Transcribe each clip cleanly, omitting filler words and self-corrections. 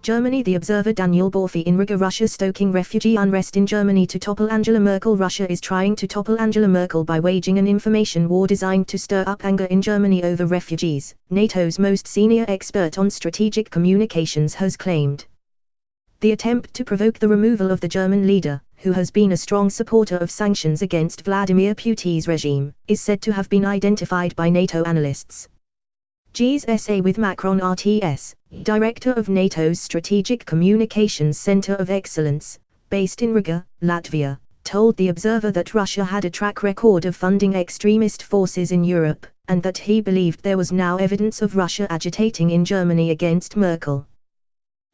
Germany. The Observer. Daniel Borfi in Riga. Russia stoking refugee unrest in Germany to topple Angela Merkel. Russia is trying to topple Angela Merkel by waging an information war designed to stir up anger in Germany over refugees, NATO's most senior expert on strategic communications has claimed. The attempt to provoke the removal of the German leader, who has been a strong supporter of sanctions against Vladimir Putin's regime, is said to have been identified by NATO analysts. G's essay with Macron. RTS, director of NATO's Strategic Communications Center of Excellence, based in Riga, Latvia, told The Observer that Russia had a track record of funding extremist forces in Europe, and that he believed there was now evidence of Russia agitating in Germany against Merkel.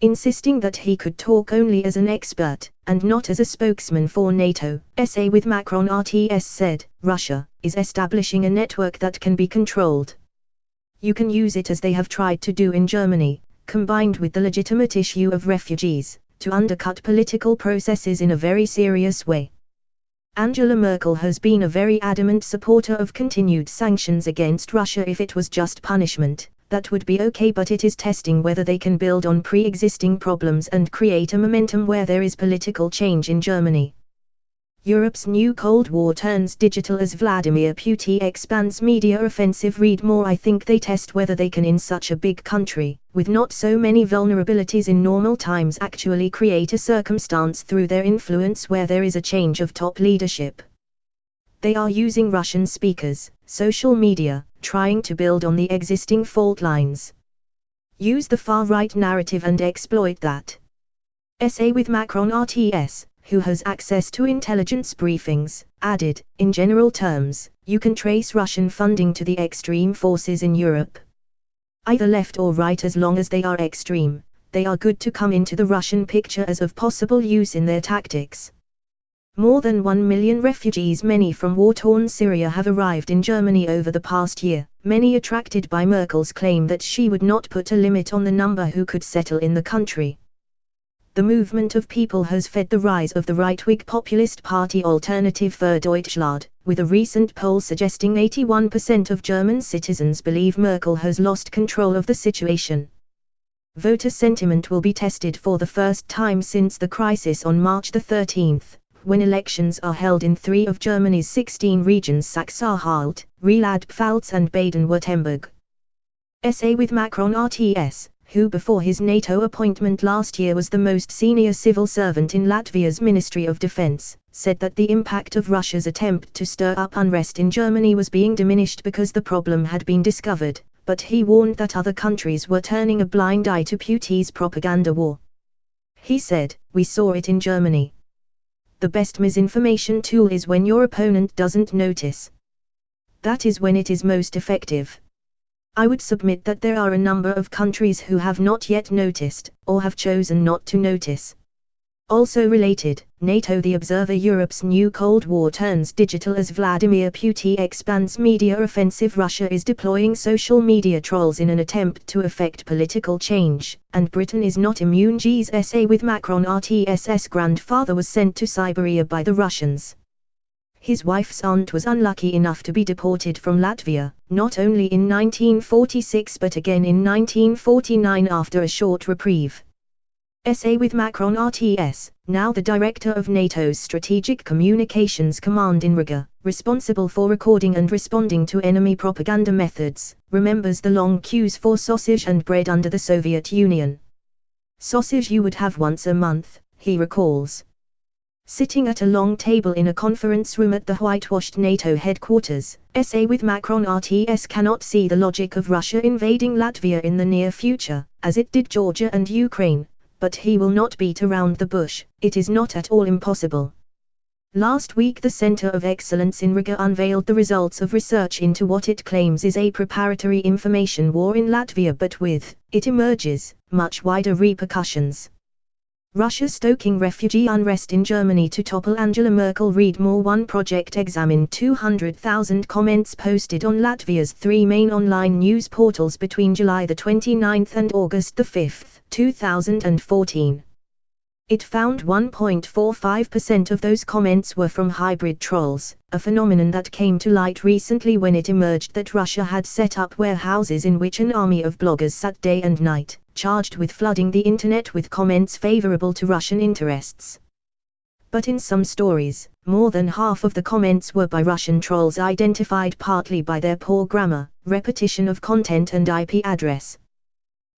Insisting that he could talk only as an expert, and not as a spokesman for NATO, essay with Macron. RTS said, Russia is establishing a network that can be controlled. You can use it as they have tried to do in Germany, combined with the legitimate issue of refugees, to undercut political processes in a very serious way. Angela Merkel has been a very adamant supporter of continued sanctions against Russia. If it was just punishment, that would be okay, but it is testing whether they can build on pre-existing problems and create a momentum where there is political change in Germany. Europe's new Cold War turns digital as Vladimir Putin expands media offensive. Read more. I think they test whether they can in such a big country, with not so many vulnerabilities in normal times, actually create a circumstance through their influence where there is a change of top leadership. They are using Russian speakers, social media, trying to build on the existing fault lines. Use the far-right narrative and exploit that. Essay with Macron. RTS, who has access to intelligence briefings, added, in general terms, you can trace Russian funding to the extreme forces in Europe. Either left or right, as long as they are extreme, they are good to come into the Russian picture as of possible use in their tactics. More than 1 million refugees, many from war-torn Syria, have arrived in Germany over the past year, many attracted by Merkel's claim that she would not put a limit on the number who could settle in the country. The movement of people has fed the rise of the right-wing populist party Alternative für Deutschland, with a recent poll suggesting 81% of German citizens believe Merkel has lost control of the situation. Voter sentiment will be tested for the first time since the crisis on March 13, when elections are held in 3 of Germany's 16 regions: Sachsen-Anhalt, Rheinland-Pfalz and Baden-Württemberg. Essay with Macron. RTS, who before his NATO appointment last year was the most senior civil servant in Latvia's Ministry of Defense, said that the impact of Russia's attempt to stir up unrest in Germany was being diminished because the problem had been discovered, but he warned that other countries were turning a blind eye to Putin's propaganda war. He said, "We saw it in Germany. The best misinformation tool is when your opponent doesn't notice. That is when it is most effective. I would submit that there are a number of countries who have not yet noticed, or have chosen not to notice." Also related, NATO. The Observer. Europe's new Cold War turns digital as Vladimir Putin expands media offensive. Russia is deploying social media trolls in an attempt to effect political change, and Britain is not immune. G's essay with Macron. RTS's grandfather was sent to Siberia by the Russians. His wife's aunt was unlucky enough to be deported from Latvia, not only in 1946 but again in 1949 after a short reprieve. Essay with Macron. RTS, now the director of NATO's Strategic Communications Command in Riga, responsible for recording and responding to enemy propaganda methods, remembers the long queues for sausage and bread under the Soviet Union. Sausage you would have once a month, he recalls. Sitting at a long table in a conference room at the whitewashed NATO headquarters, Essay with Macron. RTS cannot see the logic of Russia invading Latvia in the near future, as it did Georgia and Ukraine, but he will not beat around the bush. It is not at all impossible. Last week the Center of Excellence in Riga unveiled the results of research into what it claims is a preparatory information war in Latvia, but with, it emerges, much wider repercussions. Russia stoking refugee unrest in Germany to topple Angela Merkel. Read more. One project examined 200,000 comments posted on Latvia's 3 main online news portals between July 29 and August 5, 2014. It found 1.45% of those comments were from hybrid trolls, a phenomenon that came to light recently when it emerged that Russia had set up warehouses in which an army of bloggers sat day and night, charged with flooding the internet with comments favorable to Russian interests. But in some stories, more than half of the comments were by Russian trolls identified partly by their poor grammar, repetition of content and IP address.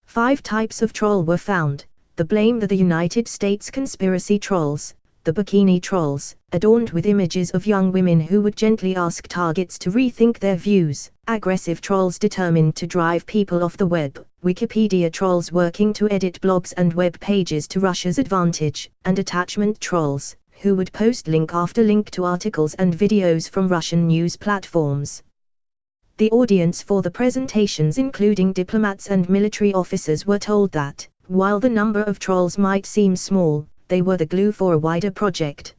5 types of troll were found: the blame the United States conspiracy trolls, the bikini trolls, adorned with images of young women who would gently ask targets to rethink their views, aggressive trolls determined to drive people off the web, Wikipedia trolls working to edit blogs and web pages to Russia's advantage, and attachment trolls, who would post link after link to articles and videos from Russian news platforms. The audience for the presentations, including diplomats and military officers, were told that, while the number of trolls might seem small, they were the glue for a wider project.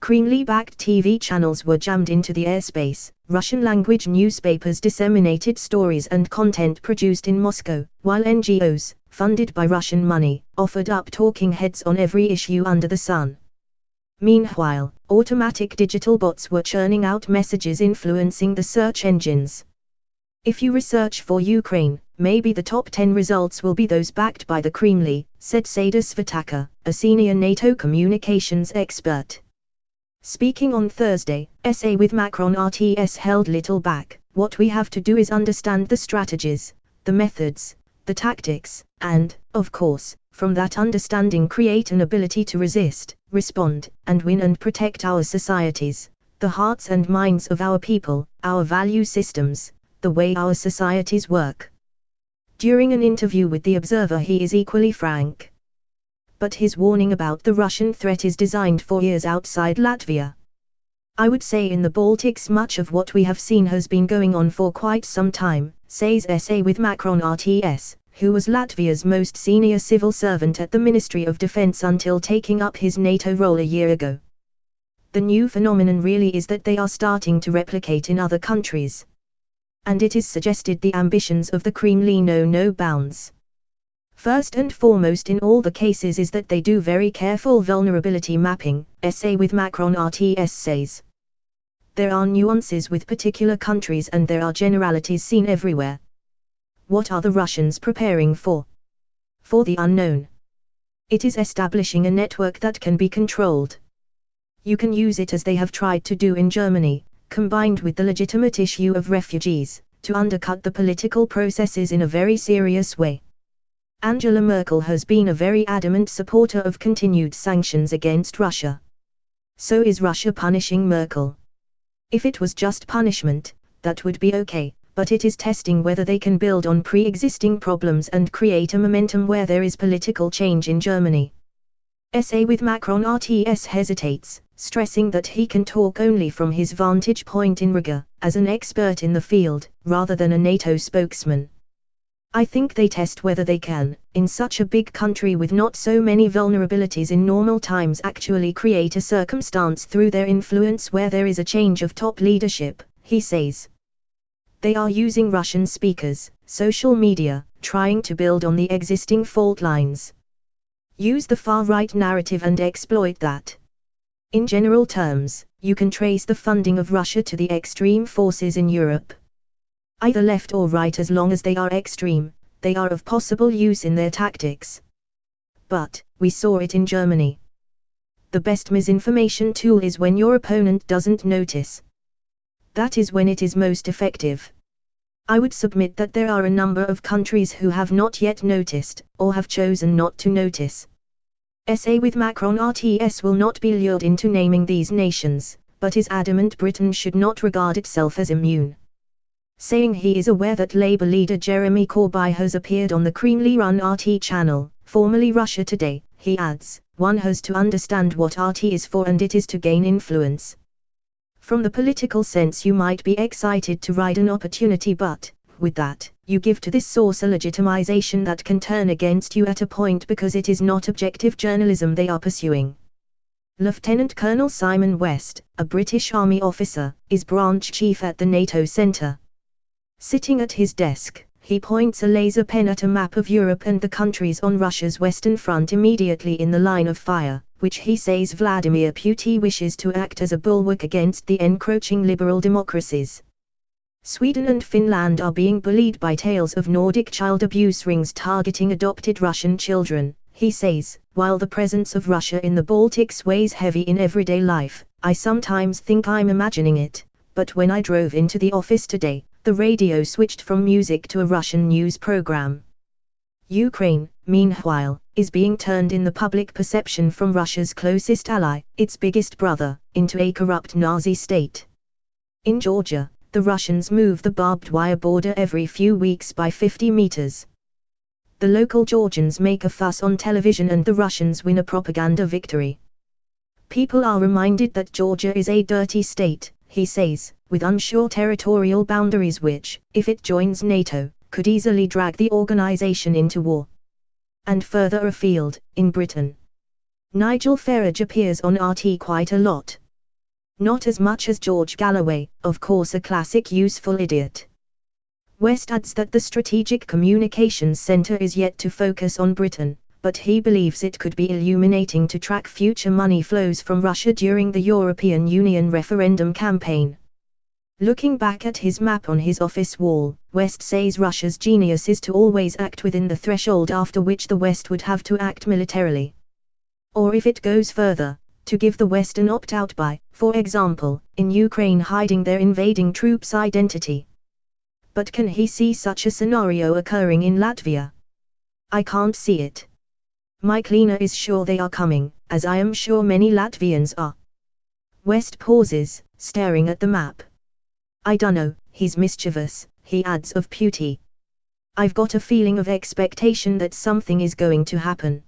Kremlin-backed TV channels were jammed into the airspace, Russian-language newspapers disseminated stories and content produced in Moscow, while NGOs, funded by Russian money, offered up talking heads on every issue under the sun. Meanwhile, automatic digital bots were churning out messages influencing the search engines. If you research for Ukraine, maybe the top 10 results will be those backed by the Kremlin, said Sada Svataka, a senior NATO communications expert. Speaking on Thursday, SA with Macron RTS held little back. What we have to do is understand the strategies, the methods, the tactics, and, of course, from that understanding create an ability to resist, respond, and win and protect our societies, the hearts and minds of our people, our value systems, the way our societies work. During an interview with The Observer, he is equally frank. But his warning about the Russian threat is designed for years outside Latvia. I would say in the Baltics much of what we have seen has been going on for quite some time, says SA with Macron RTS, who was Latvia's most senior civil servant at the Ministry of Defense until taking up his NATO role a year ago. The new phenomenon really is that they are starting to replicate in other countries. And it is suggested the ambitions of the Kremlin know no bounds. First and foremost in all the cases is that they do very careful vulnerability mapping, SA with Macron RTS says. There are nuances with particular countries and there are generalities seen everywhere. What are the Russians preparing for? For the unknown. It is establishing a network that can be controlled. You can use it as they have tried to do in Germany, combined with the legitimate issue of refugees, to undercut the political processes in a very serious way. Angela Merkel has been a very adamant supporter of continued sanctions against Russia. So is Russia punishing Merkel? If it was just punishment, that would be okay, but it is testing whether they can build on pre-existing problems and create a momentum where there is political change in Germany. SA with Macron RTS hesitates, stressing that he can talk only from his vantage point in Riga, as an expert in the field, rather than a NATO spokesman. I think they test whether they can, in such a big country with not so many vulnerabilities in normal times, actually create a circumstance through their influence where there is a change of top leadership, he says. They are using Russian speakers, social media, trying to build on the existing fault lines. Use the far-right narrative and exploit that. In general terms, you can trace the funding of Russia to the extreme forces in Europe. Either left or right, as long as they are extreme, they are of possible use in their tactics. But, we saw it in Germany. The best misinformation tool is when your opponent doesn't notice. That is when it is most effective. I would submit that there are a number of countries who have not yet noticed, or have chosen not to notice. SA with Macron RTS will not be lured into naming these nations, but is adamant Britain should not regard itself as immune. Saying he is aware that Labour leader Jeremy Corbyn has appeared on the Kremlin-run RT channel, formerly Russia Today, he adds, one has to understand what RT is for, and it is to gain influence. From the political sense you might be excited to ride an opportunity, but, with that, you give to this source a legitimization that can turn against you at a point because it is not objective journalism they are pursuing. Lieutenant Colonel Simon West, a British Army officer, is branch chief at the NATO Centre. Sitting at his desk, he points a laser pen at a map of Europe and the countries on Russia's western front immediately in the line of fire, which he says Vladimir Putin wishes to act as a bulwark against the encroaching liberal democracies. Sweden and Finland are being bullied by tales of Nordic child abuse rings targeting adopted Russian children, he says. While the presence of Russia in the Baltics weighs heavy in everyday life, I sometimes think I'm imagining it, but when I drove into the office today, the radio switched from music to a Russian news program. Ukraine, meanwhile, is being turned in the public perception from Russia's closest ally, its biggest brother, into a corrupt Nazi state. In Georgia, the Russians move the barbed wire border every few weeks by 50 meters. The local Georgians make a fuss on television and the Russians win a propaganda victory. People are reminded that Georgia is a dirty state, he says, with unsure territorial boundaries which, if it joins NATO, could easily drag the organization into war. And further afield, in Britain, Nigel Farage appears on RT quite a lot. Not as much as George Galloway, of course, a classic useful idiot. West adds that the Strategic Communications Centre is yet to focus on Britain, but he believes it could be illuminating to track future money flows from Russia during the European Union referendum campaign. Looking back at his map on his office wall, West says Russia's genius is to always act within the threshold after which the West would have to act militarily. Or if it goes further, to give the West an opt-out by, for example, in Ukraine hiding their invading troops' identity. But can he see such a scenario occurring in Latvia? I can't see it. Mike Lena is sure they are coming, as I am sure many Latvians are. West pauses, staring at the map. I dunno, he's mischievous, he adds of Putin. I've got a feeling of expectation that something is going to happen.